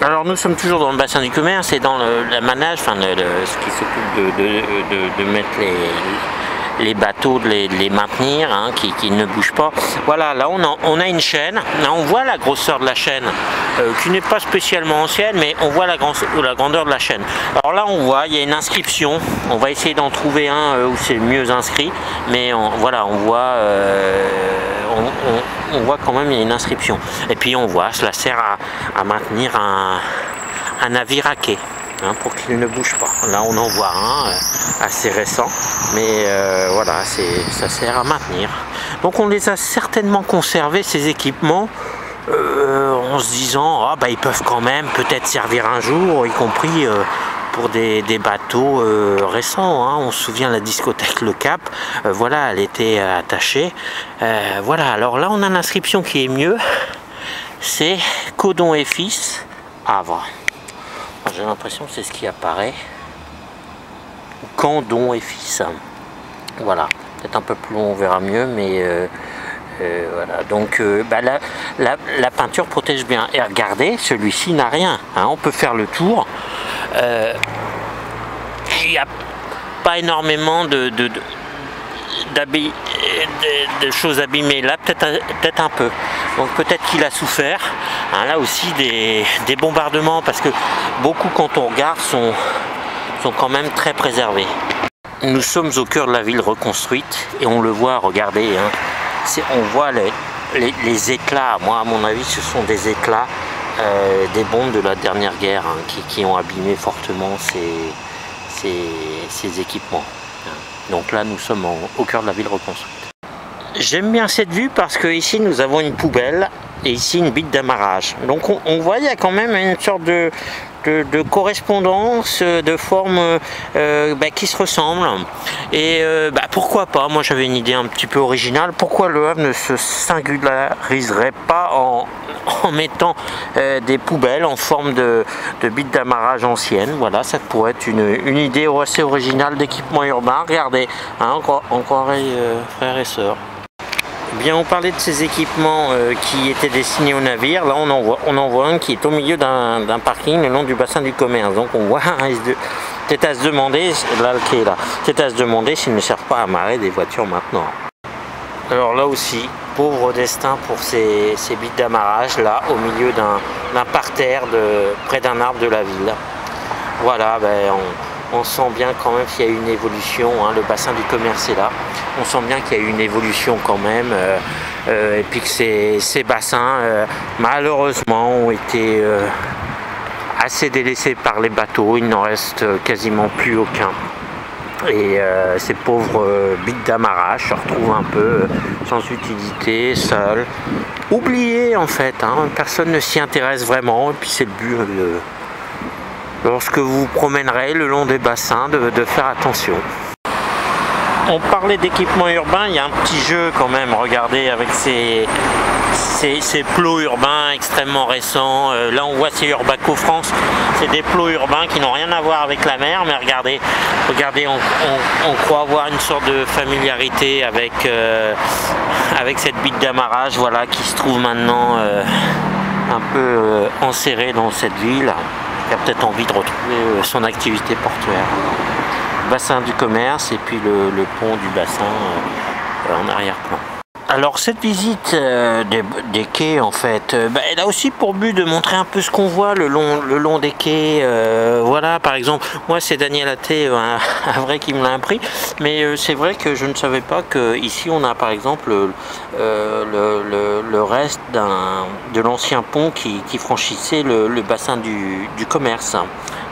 Alors nous sommes toujours dans le bassin du commerce et dans la manage, enfin ce qui s'occupe de mettre les bateaux, de les maintenir, hein, qui ne bougent pas. Voilà, là on a une chaîne, là on voit la grosseur de la chaîne, qui n'est pas spécialement ancienne, mais on voit la grandeur de la chaîne. Alors là on voit, il y a une inscription, on va essayer d'en trouver un où c'est mieux inscrit, mais voilà, on voit quand même il y a une inscription. Et puis on voit, cela sert à maintenir un navire à quai. Hein, pour qu'il ne bouge pas. Là on en voit un assez récent, mais voilà, ça sert à maintenir. Donc on les a certainement conservés, ces équipements, en se disant ah, bah, ils peuvent quand même peut-être servir un jour, y compris pour des bateaux récents. Hein. On se souvient la discothèque Le Cap, voilà, elle était attachée. Voilà, alors là on a l'inscription qui est mieux, c'est Caudon et Fils, Havre. J'ai l'impression que c'est ce qui apparaît. Candon et Fils. Voilà, peut-être un peu plus long, on verra mieux, mais voilà. Donc bah, la peinture protège bien. Et regardez, celui-ci n'a rien. Hein, on peut faire le tour. Il n'y a pas énormément de choses abîmées, là peut-être un peu, donc peut-être qu'il a souffert, hein, là aussi des bombardements, parce que beaucoup, quand on regarde, sont quand même très préservés. Nous sommes au cœur de la ville reconstruite et on le voit, regardez, hein, on voit les éclats. Moi à mon avis ce sont des éclats des bombes de la dernière guerre, hein, qui ont abîmé fortement ces équipements. Donc là nous sommes au cœur de la ville reconstruite. J'aime bien cette vue parce que ici nous avons une poubelle et ici une bite d'amarrage. Donc on voit il y a quand même une sorte de correspondance, de formes qui se ressemblent. Et pourquoi pas, moi j'avais une idée un petit peu originale, pourquoi Le Havre ne se singulariserait pas en mettant des poubelles en forme de bites d'amarrage anciennes. Voilà, ça pourrait être une idée assez originale d'équipement urbain. Regardez, hein, on croirait frères et sœurs. Bien, on parlait de ces équipements qui étaient destinés aux navires. Là, on en voit un qui est au milieu d'un parking le long du bassin du commerce. Donc, on voit, c'est à se demander, là, le quai est là, c'est à se demander s'ils ne servent pas à amarrer des voitures maintenant. Alors là aussi, pauvre destin pour ces bites d'amarrage, là, au milieu d'un parterre près d'un arbre de la ville. Voilà, on sent bien quand même qu'il y a eu une évolution, hein, le bassin du commerce est là. On sent bien qu'il y a eu une évolution quand même, et puis que ces bassins, malheureusement, ont été assez délaissés par les bateaux. Il n'en reste quasiment plus aucun. Et ces pauvres bites d'amarrage se retrouvent un peu sans utilité, seuls, oubliés en fait. Hein, personne ne s'y intéresse vraiment, et puis c'est le but lorsque vous vous promènerez le long des bassins de faire attention. On parlait d'équipement urbain, il y a un petit jeu quand même, regardez, avec ces plots urbains extrêmement récents. Là on voit c'est Urbaco France, c'est des plots urbains qui n'ont rien à voir avec la mer, mais regardez, on croit avoir une sorte de familiarité avec cette bite d'amarrage, voilà, qui se trouve maintenant un peu enserrée dans cette ville, qui a peut-être envie de retrouver son activité portuaire. Bassin du commerce et puis le pont du bassin en arrière-plan. Alors cette visite des quais en fait, elle a aussi pour but de montrer un peu ce qu'on voit le long des quais. Voilà, par exemple, moi c'est Daniel Atté, un vrai qui me l'a appris, mais c'est vrai que je ne savais pas que ici on a par exemple le reste de l'ancien pont qui franchissait le bassin du commerce.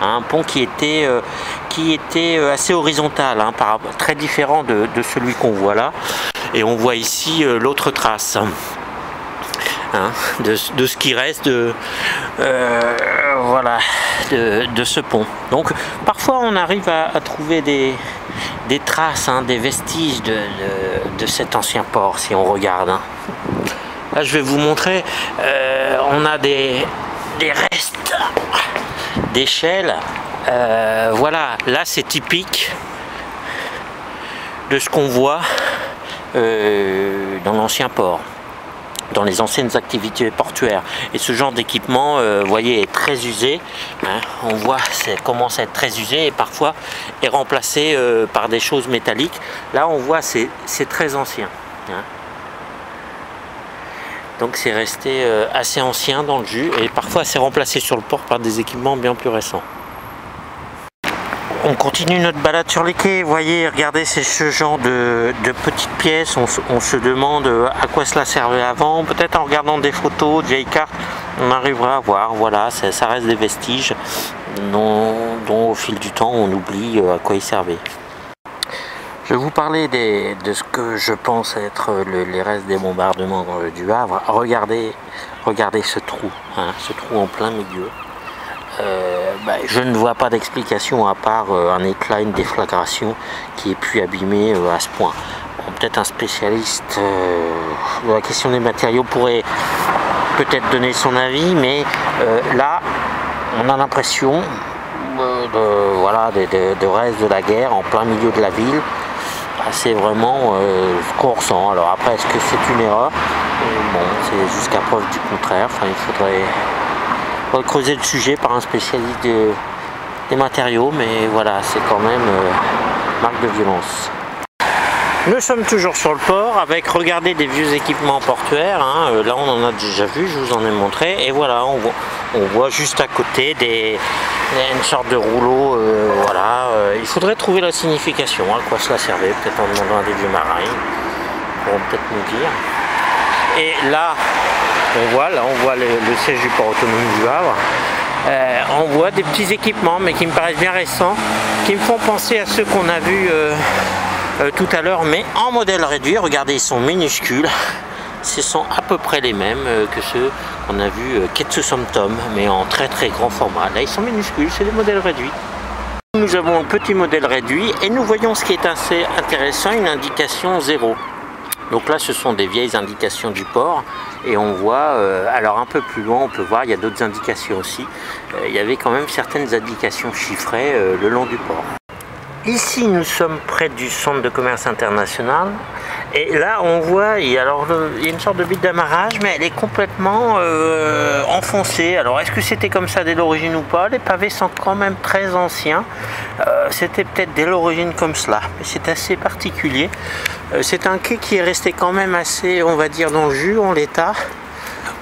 Un pont qui était assez horizontal, hein, très différent de celui qu'on voit là. Et on voit ici l'autre trace, hein, de ce qui reste voilà, de ce pont. Donc parfois on arrive à trouver des traces, hein, des vestiges de cet ancien port si on regarde. Hein. Là je vais vous montrer, on a des restes d'échelles. Voilà, là c'est typique de ce qu'on voit dans l'ancien port. dans les anciennes activités portuaires. Et ce genre d'équipement, vous voyez, est très usé. Hein, on voit, ça commence à être très usé et parfois est remplacé par des choses métalliques. Là, on voit, c'est très ancien. Hein. Donc c'est resté assez ancien dans le jus et parfois c'est remplacé sur le port par des équipements bien plus récents. On continue notre balade sur les quais. Vous voyez, regardez, c'est ce genre de petites pièces. On se demande à quoi cela servait avant. Peut-être en regardant des photos, de vieilles cartes, on arrivera à voir. Voilà, ça reste des vestiges dont au fil du temps on oublie à quoi ils servaient. Je vais vous parler de ce que je pense être les restes des bombardements du Havre. Regardez ce trou, hein, ce trou en plein milieu. Je ne vois pas d'explication à part un éclat, une déflagration qui ait pu abîmer à ce point. Bon, peut-être un spécialiste de la question des matériaux pourrait peut-être donner son avis, mais là on a l'impression de restes de la guerre en plein milieu de la ville. C'est vraiment ce qu'on ressent. Alors après, est-ce que c'est une erreur? Bon, c'est jusqu'à preuve du contraire. Enfin, il faudrait creuser le sujet par un spécialiste des matériaux, mais voilà, c'est quand même marque de violence. Nous sommes toujours sur le port avec, regardez, des vieux équipements portuaires. Hein. Là, on en a déjà vu, je vous en ai montré. Et voilà, on voit juste à côté une sorte de rouleau. Il faudrait trouver la signification, à quoi cela servait. Peut-être en demandant à des vieux marins. Ils pourront peut-être nous dire. Et là, on voit le siège du port autonome du Havre. On voit des petits équipements, mais qui me paraissent bien récents, qui me font penser à ceux qu'on a vus tout à l'heure, mais en modèle réduit. Regardez, ils sont minuscules. Ce sont à peu près les mêmes que ceux qu'on a vus Ketsu Tom, mais en très très grand format. Là, ils sont minuscules, c'est des modèles réduits. Nous avons un petit modèle réduit et nous voyons ce qui est assez intéressant, une indication 0. Donc là, ce sont des vieilles indications du port et on voit, alors un peu plus loin, on peut voir, il y a d'autres indications aussi. Il y avait quand même certaines indications chiffrées le long du port. Ici, nous sommes près du centre de commerce international et là, on voit, il y a une sorte de bite d'amarrage, mais elle est complètement enfoncée. Alors, est-ce que c'était comme ça dès l'origine ou pas? Les pavés sont quand même très anciens. C'était peut-être dès l'origine comme cela, mais c'est assez particulier. C'est un quai qui est resté quand même assez, on va dire, dans le jus, en l'état.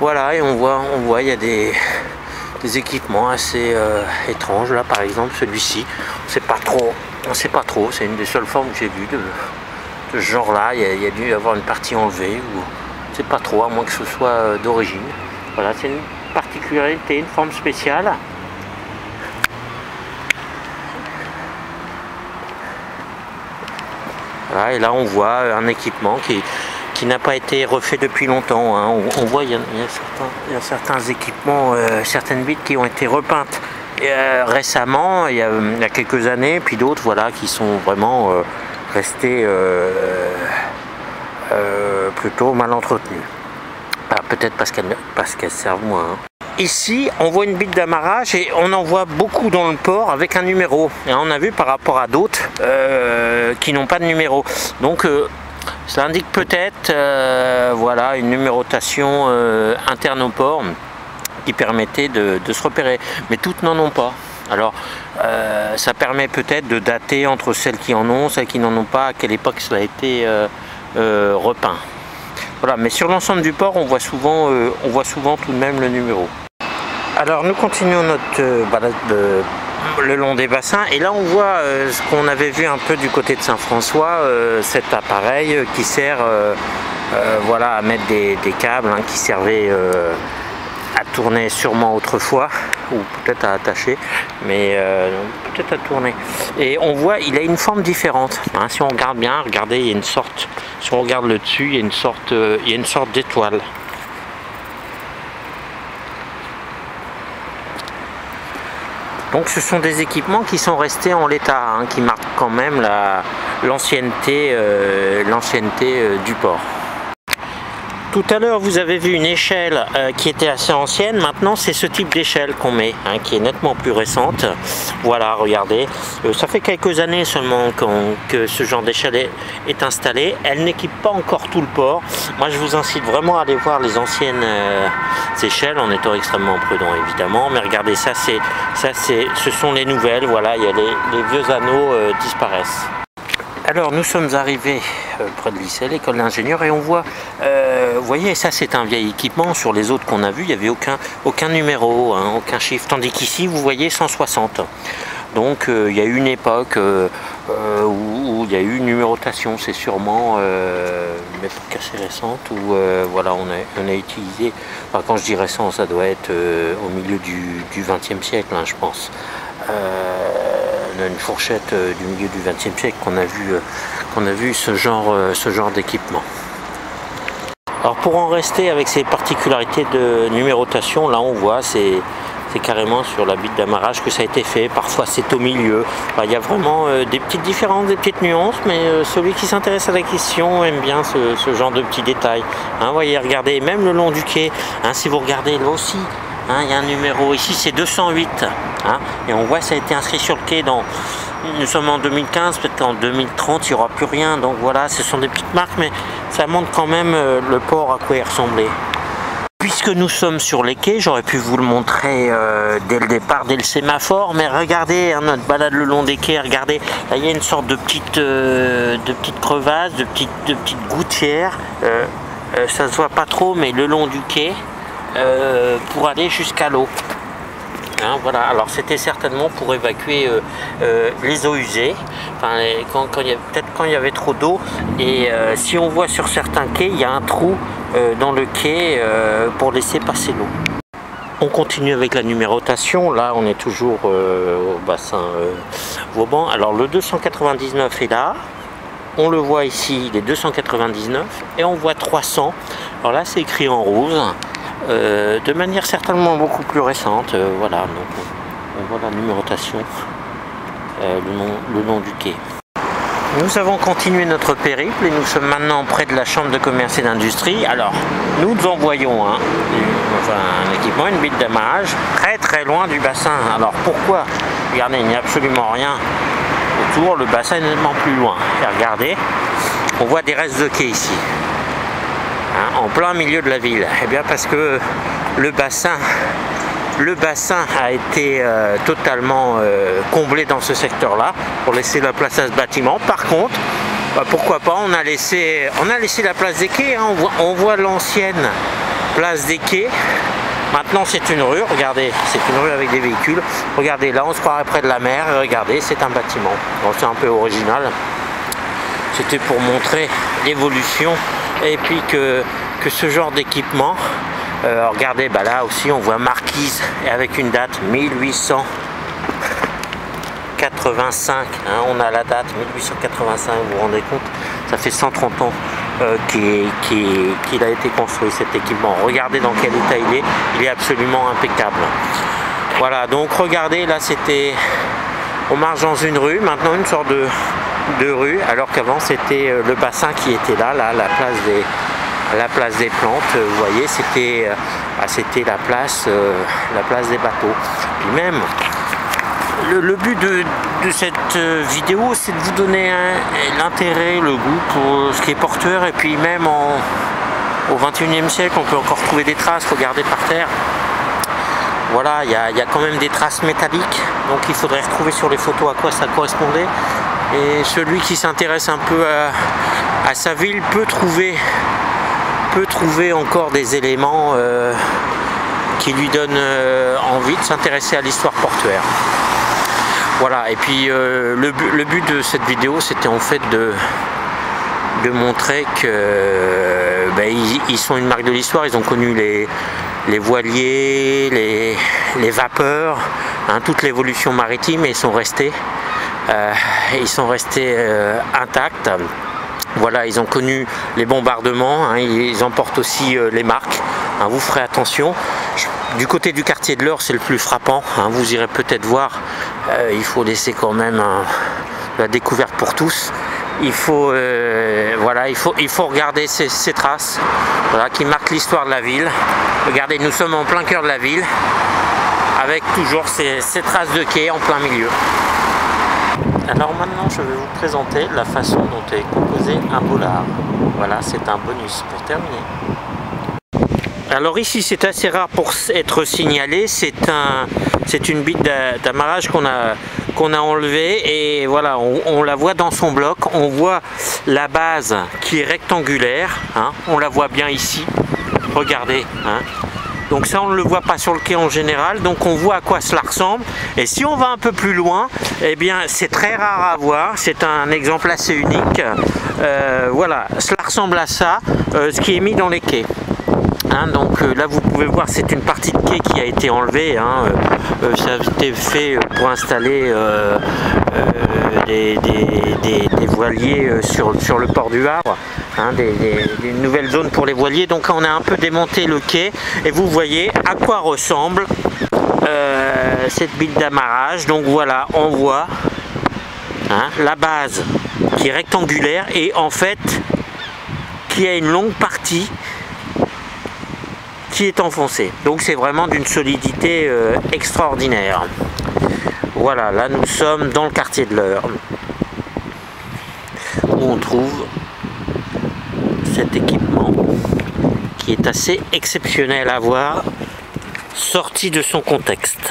Voilà, et on voit, il y a des équipements assez étranges. Là, par exemple, celui-ci, on ne sait pas trop. C'est une des seules formes que j'ai vues de ce genre-là. Il y a dû y avoir une partie enlevée, ou on ne sait pas trop, à moins que ce soit d'origine. Voilà, c'est une particularité, une forme spéciale. Voilà, et là on voit un équipement qui n'a pas été refait depuis longtemps. Hein. On voit il y a certains équipements, certaines bites qui ont été repeintes récemment, il y a quelques années, puis d'autres voilà, qui sont vraiment restées plutôt mal entretenues. Peut-être parce qu'elles servent moins. Hein. Ici, on voit une bite d'amarrage et on en voit beaucoup dans le port avec un numéro. Et on a vu par rapport à d'autres qui n'ont pas de numéro. Donc, cela indique peut-être voilà, une numérotation interne au port qui permettait de se repérer. Mais toutes n'en ont pas. Alors, ça permet peut-être de dater entre celles qui en ont, celles qui n'en ont pas, à quelle époque cela a été repeint. Voilà, mais sur l'ensemble du port, on voit souvent tout de même le numéro. Alors nous continuons notre balade le long des bassins et là on voit ce qu'on avait vu un peu du côté de Saint-François, cet appareil qui sert voilà, à mettre des câbles hein, qui servaient à tourner sûrement autrefois ou peut-être à attacher, mais peut-être à tourner. Et on voit, il a une forme différente. Hein, si on regarde bien, regardez, il y a une sorte, si on regarde le dessus, il y a une sorte d'étoile. Donc ce sont des équipements qui sont restés en l'état, hein, qui marquent quand même l'ancienneté du port. Tout à l'heure, vous avez vu une échelle qui était assez ancienne. Maintenant, c'est ce type d'échelle qu'on met, hein, qui est nettement plus récente. Voilà, regardez. Ça fait quelques années seulement que ce genre d'échelle est installé. Elle n'équipe pas encore tout le port. Moi, je vous incite vraiment à aller voir les anciennes échelles, en étant extrêmement prudent, évidemment. Mais regardez, ce sont les nouvelles. Voilà, il y a les vieux anneaux disparaissent. Alors nous sommes arrivés près de l'ICEL, l'école d'ingénieurs, et on voit, vous voyez, ça c'est un vieil équipement. Sur les autres qu'on a vus, il n'y avait aucun numéro, hein, aucun chiffre, tandis qu'ici vous voyez 160. Donc il y a eu une époque où il y a eu une numérotation, c'est sûrement une époque assez récente où voilà, on a utilisé, enfin, quand je dis récent, ça doit être au milieu du XXe siècle, hein, je pense. On a une fourchette du milieu du XXe siècle qu'on a vu ce genre d'équipement. Alors pour en rester avec ces particularités de numérotation, là on voit c'est carrément sur la bite d'amarrage que ça a été fait. Parfois c'est au milieu. Enfin, il y a vraiment des petites différences, des petites nuances, mais celui qui s'intéresse à la question aime bien ce genre de petits détails. Hein, vous voyez, regardez, même le long du quai, hein, si vous regardez là aussi, hein, il y a un numéro ici, c'est 208, hein, et on voit ça a été inscrit sur le quai. Nous sommes en 2015, peut-être qu'en 2030 il n'y aura plus rien. Donc voilà, ce sont des petites marques, mais ça montre quand même le port à quoi il ressemblait. Puisque nous sommes sur les quais, j'aurais pu vous le montrer dès le départ, dès le sémaphore, mais regardez, hein, notre balade le long des quais, regardez, là il y a une sorte de petite crevasse, de petites gouttières, ça se voit pas trop, mais le long du quai, pour aller jusqu'à l'eau. Hein, voilà, alors c'était certainement pour évacuer les eaux usées, enfin, peut-être quand il y avait trop d'eau, et si on voit sur certains quais, il y a un trou dans le quai pour laisser passer l'eau. On continue avec la numérotation, là on est toujours au bassin Vauban. Alors le 299 est là, on le voit ici, il est 299, et on voit 300, alors là c'est écrit en rose. De manière certainement beaucoup plus récente, voilà, donc on voit la numérotation le long du quai. Nous avons continué notre périple et nous sommes maintenant près de la chambre de commerce et d'industrie. Alors, nous en voyons un équipement, une bite d'amarrage, très loin du bassin. Alors pourquoi? Regardez, il n'y a absolument rien autour, le bassin est nettement plus loin. Et regardez, on voit des restes de quai ici. En plein milieu de la ville. Eh bien parce que le bassin a été totalement comblé dans ce secteur là pour laisser la place à ce bâtiment. Par contre, pourquoi pas, on a laissé la place des quais, hein. On voit l'ancienne place des quais. Maintenant c'est une rue, regardez, c'est une rue avec des véhicules. Regardez, là on se croirait près de la mer, et regardez, c'est un bâtiment. Bon, c'est un peu original. C'était pour montrer l'évolution et puis que ce genre d'équipement, regardez, bah là aussi on voit marquise avec une date 1885, hein, on a la date 1885, vous vous rendez compte, ça fait 130 ans qu'il a été construit cet équipement. Regardez dans quel état il est absolument impeccable. Voilà, donc regardez, là c'était, on marche dans une rue, maintenant une sorte de rue, alors qu'avant c'était le bassin qui était là, la place des plantes. Vous voyez, c'était la place des bateaux. Puis même le but de cette vidéo, c'est de vous donner l'intérêt, le goût pour ce qui est porteur, et puis même au 21e siècle on peut encore trouver des traces. Regardez par terre, voilà, il y a quand même des traces métalliques, donc il faudrait retrouver sur les photos à quoi ça correspondait. Et celui qui s'intéresse un peu à sa ville peut trouver encore des éléments qui lui donnent envie de s'intéresser à l'histoire portuaire. Voilà, et puis le but de cette vidéo, c'était en fait de montrer que ils sont une marque de l'histoire. Ils ont connu les voiliers, les vapeurs, hein, toute l'évolution maritime, et ils sont restés intacts. Voilà, ils ont connu les bombardements, hein, ils emportent aussi les marques, hein, vous ferez attention. Du côté du quartier de l'Eure, c'est le plus frappant, hein, vous irez peut-être voir, il faut laisser quand même la découverte pour tous, voilà, il faut regarder ces traces, voilà, qui marquent l'histoire de la ville. Regardez, nous sommes en plein cœur de la ville, avec toujours ces traces de quai en plein milieu. Alors maintenant, je vais vous présenter la façon dont est composé un bollard. Voilà, c'est un bonus pour terminer. Alors ici, c'est assez rare pour être signalé. C'est une bite d'amarrage qu'on a enlevée, et voilà, on la voit dans son bloc. On voit la base qui est rectangulaire, hein, on la voit bien ici. Regardez, hein. Donc ça, on ne le voit pas sur le quai en général, donc on voit à quoi cela ressemble. Et si on va un peu plus loin, eh bien c'est très rare à voir, c'est un exemple assez unique. Voilà, cela ressemble à ça, ce qui est mis dans les quais. Hein, donc là vous pouvez voir, c'est une partie de quai qui a été enlevée, hein, ça a été fait pour installer des voiliers sur le port du Havre, hein, des nouvelles zones pour les voiliers. Donc on a un peu démonté le quai et vous voyez à quoi ressemble cette bite d'amarrage. Donc voilà, on voit, hein, la base qui est rectangulaire et en fait qui a une longue partie qui est enfoncé. Donc c'est vraiment d'une solidité extraordinaire. Voilà, là nous sommes dans le quartier de l'Eure, où on trouve cet équipement qui est assez exceptionnel à voir, sorti de son contexte.